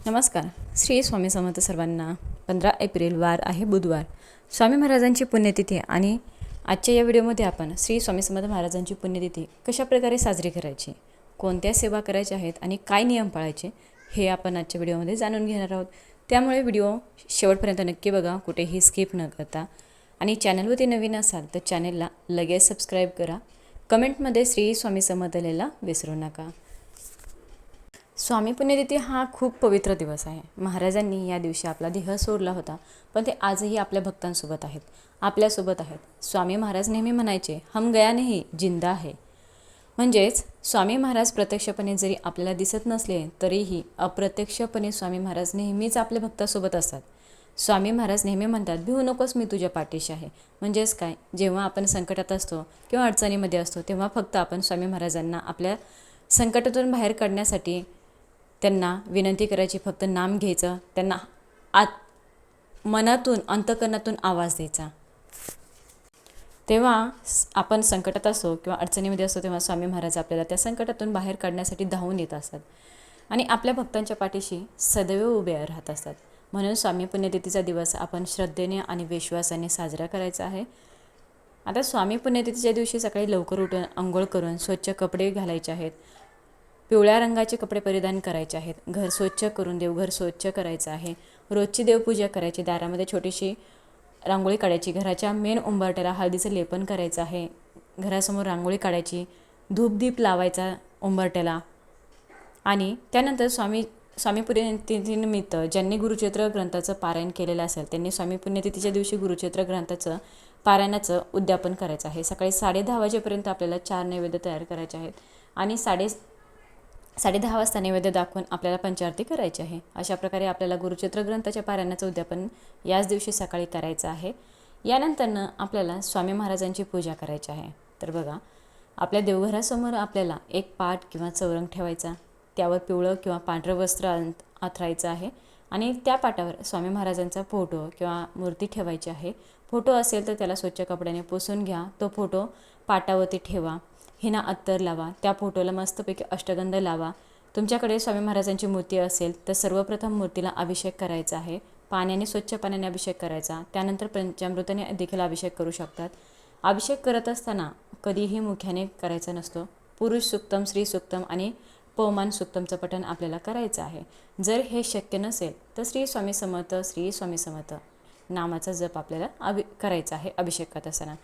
नमस्कार. श्री स्वामी समर्थ सर्वांना. 15 एप्रिल वार आहे बुधवार. स्वामी महाराजांची पुण्यतिथी आणि आजच्या या व्हिडिओमध्ये आपण श्री स्वामी समर्थ महाराजांची पुण्यतिथी कशाप्रकारे साजरी करायची, कोणत्या सेवा करायच्या आहेत आणि काय नियम पाळायचे हे आपण आजच्या व्हिडिओमध्ये जाणून घेणार आहोत. त्यामुळे व्हिडिओ शेवटपर्यंत नक्की बघा, कुठेही स्किप न करता. आणि चॅनलवरती नवीन असाल तर चॅनलला लगेच सबस्क्राईब करा. कमेंटमध्ये श्री स्वामी समर्थ लिहायला विसरू नका. स्वामी पुण्यतिथी हा खूप पवित्र दिवस आहे. महाराजांनी या दिवशी आपला देह सोडला होता, पण ते आजही आपल्या भक्तांसोबत आहेत, आपल्यासोबत आहेत. स्वामी महाराज नेहमी म्हणायचे, हम गया नहीं जिंदा है. म्हणजेच स्वामी महाराज प्रत्यक्षपणे जरी आपल्याला दिसत नसले तरीही अप्रत्यक्षपणे स्वामी महाराज नेहमीच आपल्या भक्तासोबत असतात. स्वामी महाराज नेहमी म्हणतात, भिवू नकोस, मी तुझ्या पाठीशी आहे. म्हणजेच काय, जेव्हा आपण संकटात असतो किंवा अडचणीमध्ये असतो तेव्हा फक्त आपण स्वामी महाराजांना आपल्या संकटातून बाहेर काढण्यासाठी त्यांना विनंती करायची, फक्त नाम घ्यायचं, त्यांना मनातून अंतःकरणातून आवाज द्यायचा. तेव्हा आपण संकटात असो किंवा अडचणीमध्ये असतो तेव्हा स्वामी महाराज आपल्याला त्या संकटातून बाहेर काढण्यासाठी धावून येत असतात आणि आपल्या भक्तांच्या पाठीशी सदैव उभे राहत असतात. म्हणून स्वामी पुण्यतिथीचा दिवस आपण श्रद्धेने आणि विश्वासाने साजरा करायचा आहे. आता स्वामी पुण्यतिथीच्या दिवशी सकाळी लवकर उठून अंघोळ करून स्वच्छ कपडे घालायचे आहेत, पिवळ्या रंगाचे कपडे परिधान करायचे आहेत, घर स्वच्छ करून देवघर स्वच्छ करायचं आहे, रोजची देवपूजा करायची, दारामध्ये छोटीशी रांगोळी काढायची, घराच्या मेन उंबरठ्याला हळदीचं लेपन करायचं आहे, घरासमोर रांगोळी काढायची, धूपदीप लावायचा उंबरठ्याला. आणि त्यानंतर स्वामी पुण्यतिथीनिमित्त ज्यांनी गुरुचरित्र ग्रंथाचं पारायण केलेलं असेल त्यांनी स्वामी पुण्यतिथीच्या दिवशी गुरुचरित्र ग्रंथाचं पारायणाचं उद्यापन करायचं आहे. सकाळी 10:30 वाजेपर्यंत आपल्याला 4 नैवेद्य तयार करायचे आहेत आणि 10:30 वाजता नैवेद्य दाखवून आपल्याला पंचारती करायची आहे. अशा प्रकारे आपल्याला गुरुचरित्र ग्रंथाच्या पारायणाचं उद्यापन याच दिवशी सकाळी करायचं आहे. यानंतरनं आपल्याला स्वामी महाराजांची पूजा करायची आहे. तर बघा, आपल्या देवघरासमोर आपल्याला एक पाट किंवा चौरंग ठेवायचा, त्यावर पिवळं किंवा पांढरं वस्त्र अंथरायचं आहे आणि त्या पाटावर स्वामी महाराजांचा फोटो किंवा मूर्ती ठेवायची आहे. फोटो असेल तर त्याला स्वच्छ कपड्याने पुसून घ्या, तो फोटो पाटावरती ठेवा, हिना अत्तर लावा, त्या फोटोला मस्तपैकी अष्टगंध लावा. तुमच्याकडे स्वामी महाराजांची मूर्ती असेल तर सर्वप्रथम मूर्तीला अभिषेक करायचा आहे, पाण्याने, स्वच्छ पाण्याने अभिषेक करायचा. त्यानंतर पंचामृताने देखील अभिषेक करू शकतात. अभिषेक करत असताना कधीही मुख्याने करायचा नसतो. पुरुष सूक्तम, स्त्री सूक्तम आणि पवमान सूक्तमचं पठण आपल्याला करायचं आहे. जर हे शक्य नसेल तर श्री स्वामी समर्थ नामाचा जप आपल्याला करायचा आहे अभिषेक करत असताना.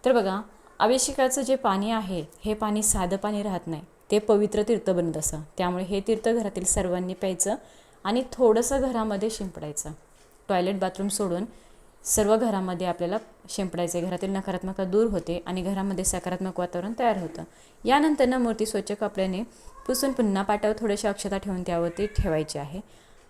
तर बघा, अभिषेकाचं जे पाणी आहे हे पाणी साधं पाणी राहत नाही, ते पवित्र तीर्थ बनत असं. त्यामुळे हे तीर्थ घरातील सर्वांनी प्यायचं आणि थोडंसं घरामध्ये शिंपडायचं. टॉयलेट बाथरूम सोडून सर्व घरामध्ये आपल्याला शिंपडायचं. घरातील नकारात्मकता दूर होते आणि घरामध्ये सकारात्मक वातावरण तयार होतं. यानंतर मूर्ती स्वच्छ कपड्याने पुसून पुन्हा पाटावर थोड्याशा अक्षता ठेवून त्यावरती ठेवायची आहे.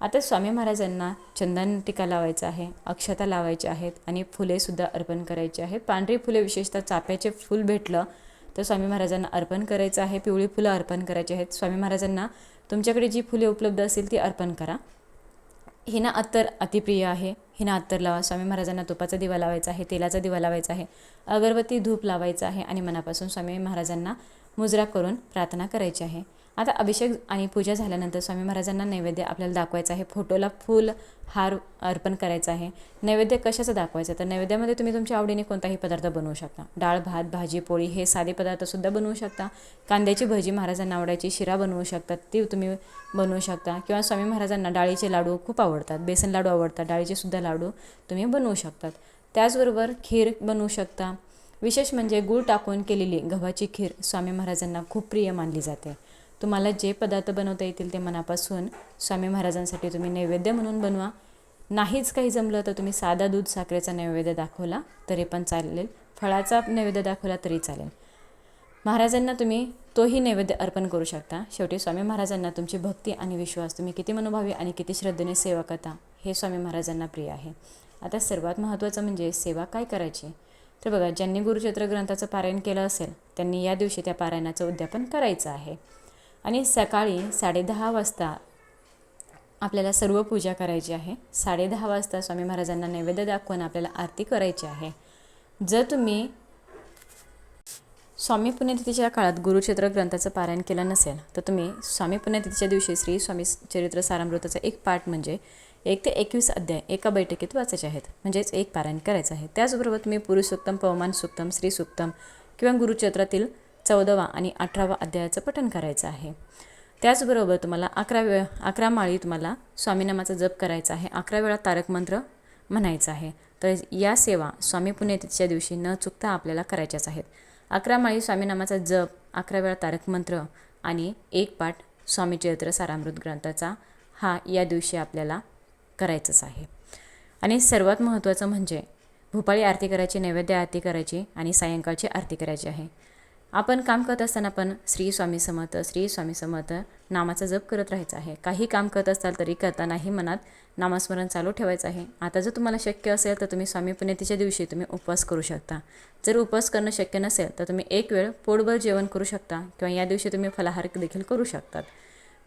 आता स्वामी महाराजांना चंदन टिका लावायचा आहे, अक्षता लावायच्या आहेत आणि फुलेसुद्धा अर्पण करायची आहेत. पांढरी फुले, विशेषतः चाफ्याचे फूल भेटलं तर स्वामी महाराजांना अर्पण करायचं आहे. पिवळी फुलं अर्पण करायची आहेत. स्वामी महाराजांना तुमच्याकडे जी फुले उपलब्ध असतील ती अर्पण करा. हिना अत्तर अतिप्रिय आहे, हिना अत्तर लावा. स्वामी महाराजांना तुपाचा दिवा लावायचा आहे, तेलाचा दिवा लावायचा आहे, अगरबत्ती धूप लावायचा आहे आणि मनापासून स्वामी महाराजांना मुजरा करून प्रार्थना करायची आहे. आता अभिषेक आणि पूजा झाल्यानंतर स्वामी महाराजांना नैवेद्य आपल्याला दाखवायचं आहे. फोटोला फूल हार अर्पण करायचा आहे. नैवेद्य कशाचं दाखवायचं, तर नैवेद्यामध्ये तुम्ही तुमच्या आवडीने कोणताही पदार्थ बनवू शकता. डाळ, भात, भाजी, पोळी हे साधे पदार्थसुद्धा बनवू शकता. कांद्याची भजी महाराजांना आवडायची, शिरा बनवू शकतात, ती तुम्ही बनवू शकता. किंवा स्वामी महाराजांना डाळीचे लाडू खूप आवडतात, बेसन लाडू आवडतात, डाळीचेसुद्धा लाडू तुम्ही बनवू शकतात. त्याचबरोबर खीर बनवू शकता. विशेष म्हणजे गूळ टाकून केलेली गव्हाची खीर स्वामी महाराजांना खूप प्रिय मानली जाते. तुम्हाला जे पदार्थ बनवता येतील ते मनापासून स्वामी महाराजांसाठी तुम्ही नैवेद्य म्हणून बनवा. नाहीच काही जमलं तर तुम्ही साधा दूध साखरेचा नैवेद्य दाखवला तरी पण चालेल, फळाचा नैवेद्य दाखवला तरी चालेल. महाराजांना तुम्ही तोही नैवेद्य अर्पण करू शकता. शेवटी स्वामी महाराजांना तुमची भक्ती आणि विश्वास, तुम्ही किती मनोभावी आणि किती श्रद्धेने सेवा करता हे स्वामी महाराजांना प्रिय आहे. आता सर्वात महत्त्वाचं म्हणजे सेवा काय करायची, तर बघा, ज्यांनी गुरुचरित्र ग्रंथाचं पारायण केलं असेल त्यांनी या दिवशी त्या पारायणाचं उद्यापन करायचं आहे. आणि सकाळी 10:30 वाजता आपल्याला सर्व पूजा करायची आहे. 10:30 वाजता स्वामी महाराजांना नैवेद्य दाखवून आपल्याला आरती करायची आहे. जर तुम्ही स्वामी पुण्यतिथीच्या काळात गुरुचरित्र ग्रंथाचं पारायण केलं नसेल तर तुम्ही स्वामी पुण्यतिथीच्या दिवशी श्री स्वामी चरित्र सारामृताचा एक पाठ म्हणजे 1 ते 21 अध्याय एका बैठकीत वाचायचे आहेत, म्हणजेच एक पारायण करायचं आहे. त्याचबरोबर तुम्ही पुरुषोत्तम, पवमान सुक्तम, श्री सुक्तम किंवा गुरुचरित्रातील 14वा आणि 18वा अध्यायाचं पठण करायचं आहे. त्याचबरोबर तुम्हाला 11 माळी तुम्हाला स्वामीनामाचा जप करायचा आहे. 11 वेळा तारक मंत्र म्हणायचा आहे. तर या सेवा स्वामी पुण्यतिथीच्या दिवशी न चुकता आपल्याला करायच्याच आहेत. 11 माळी स्वामीनामाचा जप, 11 वेळा तारक मंत्र आणि एक पाठ स्वामी चरित्र सारामृत ग्रंथाचा हा या दिवशी आपल्याला करायचंच आहे. आणि सर्वात महत्त्वाचं म्हणजे भूपाळी आरती करायची, नैवेद्य आरती करायची आणि सायंकाळची आरती करायची आहे. आपण काम करत असताना पण श्री स्वामी समर्थ, श्री स्वामी समर्थ नामाचा जप करत राहायचा आहे. काही काम करत असाल तरी करतानाही मनात नामस्मरण चालू ठेवायचं आहे. आता जर तुम्हाला शक्य असेल तर तुम्ही स्वामी पुण्यतिथीच्या दिवशी तुम्ही उपवास करू शकता. जर उपवास करणं शक्य नसेल तर तुम्ही एक वेळ पोटभर जेवण करू शकता किंवा या दिवशी तुम्ही फलाहार देखील करू शकतात.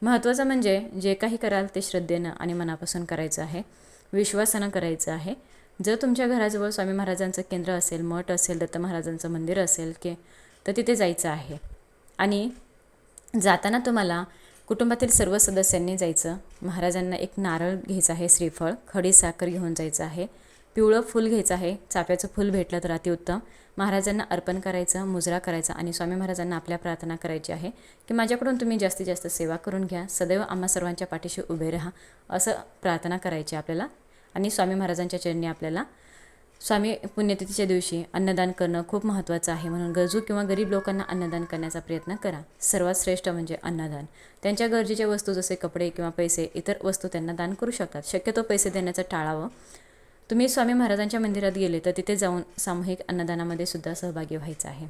महत्त्वाचं म्हणजे जे काही कराल ते श्रद्धेनं आणि मनापासून करायचं आहे, विश्वासानं करायचं आहे. जर तुमच्या घराजवळ स्वामी महाराजांचं केंद्र असेल, मठ असेल, दत्त महाराजांचं मंदिर असेल तर तिथे जायचं आहे. आणि जाताना तुम्हाला कुटुंबातील सर्व सदस्यांनी जायचं. महाराजांना एक नारळ घ्यायचा आहे, श्रीफळ, खडी साखर घेऊन जायचं आहे, पिवळं फूल घ्यायचं आहे, चाफ्याचं फूल भेटलं तर अतिउत्तम. महाराजांना अर्पण करायचं, मुजरा करायचा आणि स्वामी महाराजांना आपल्या प्रार्थना करायची आहे की माझ्याकडून तुम्ही जास्तीत जास्त सेवा करून घ्या, सदैव आम्हा सर्वांच्या पाठीशी उभे राहा, असं प्रार्थना करायची आपल्याला. आणि स्वामी महाराजांच्या चरणी आपल्याला स्वामी पुण्यतिथीच्या दिवशी अन्नदान करणं खूप महत्त्वाचं आहे. म्हणून गरजू किंवा गरीब लोकांना अन्नदान करण्याचा प्रयत्न करा. सर्वात श्रेष्ठ म्हणजे अन्नदान. त्यांच्या गरजेच्या वस्तू जसे कपडे किंवा पैसे, इतर वस्तू त्यांना दान करू शकतात. शक्यतो पैसे देण्याचं टाळावं. तुम्ही स्वामी महाराजांच्या मंदिरात गेले तर तिथे जाऊन सामूहिक अन्नदानामध्ये सुद्धा सहभागी व्हायचं आहे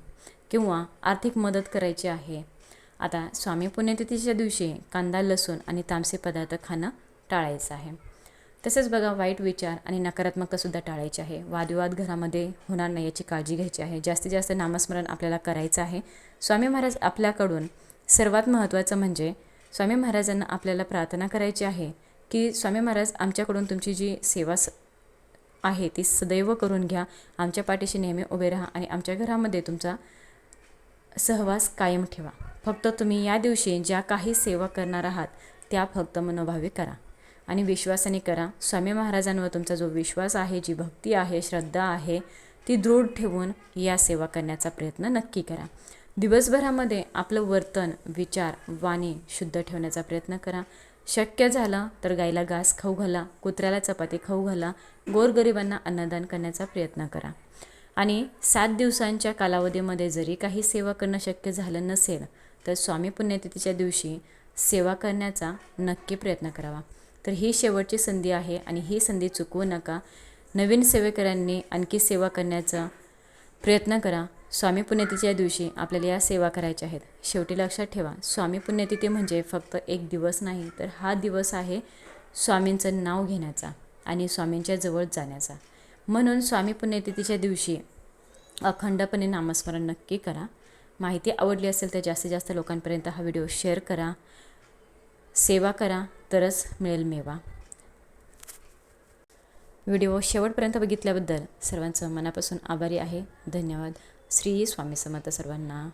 किंवा आर्थिक मदत करायची आहे. आता स्वामी पुण्यतिथीच्या दिवशी कांदा, लसूण आणि तामसी पदार्थ खाणं टाळायचं आहे. तसेच बघा, वाईट विचार आणि नकारात्मकसुद्धा टाळायचे आहे. वादविवाद घरामध्ये होणार नाही याची काळजी घ्यायची आहे. जास्तीत जास्त नामस्मरण आपल्याला करायचं आहे. स्वामी महाराज आपल्याकडून सर्वात महत्त्वाचं म्हणजे स्वामी महाराजांना आपल्याला प्रार्थना करायची आहे की स्वामी महाराज आमच्याकडून तुमची जी सेवा आहे ती सदैव करून घ्या, आमच्या पाठीशी नेहमी उभे राहा आणि आमच्या घरामध्ये तुमचा सहवास कायम ठेवा. फक्त तुम्ही या दिवशी ज्या काही सेवा करणार आहात त्या फक्त मनोभावे करा आणि विश्वासाने करा. स्वामी महाराजांवर तुमचा जो विश्वास आहे, जी भक्ती आहे, श्रद्धा आहे, ती दृढ ठेवून या सेवा करण्याचा प्रयत्न नक्की करा. दिवसभरामध्ये आपलं वर्तन, विचार, वाणी शुद्ध ठेवण्याचा प्रयत्न करा. शक्य झालं तर गाईला घास खाऊ घाला, कुत्र्याला चपाती खाऊ घाला, गोरगरिबांना अन्नदान करण्याचा प्रयत्न करा. आणि 7 दिवसांच्या कालावधीमध्ये जरी काही सेवा करणं शक्य झालं नसेल तर स्वामी पुण्यतिथीच्या दिवशी सेवा करण्याचा नक्की प्रयत्न करावा. तर ही शेवटची संधी आहे आणि ही संधी चुकवू नका. नवीन सेवेकऱ्यांनी आणखी सेवा करण्याचा प्रयत्न करा. स्वामी पुण्यतिथीच्या दिवशी आपल्याला या सेवा करायच्या आहेत. शेवटी लक्षात ठेवा, स्वामी पुण्यतिथी म्हणजे फक्त एक दिवस नाही, तर हा दिवस आहे स्वामींचं नाव घेण्याचा आणि स्वामींच्या जवळ जाण्याचा. म्हणून स्वामी पुण्यतिथीच्या दिवशी अखंडपणे नामस्मरण नक्की करा. माहिती आवडली असेल तर जास्तीत जास्त लोकांपर्यंत हा व्हिडिओ शेअर करा. सेवा करा तरच मिळेल मेवा. व्हिडिओ शेवटपर्यंत बघितल्याबद्दल सर्वांचं मनापासून आभारी आहे. धन्यवाद. श्री स्वामी समर्थ सर्वांना.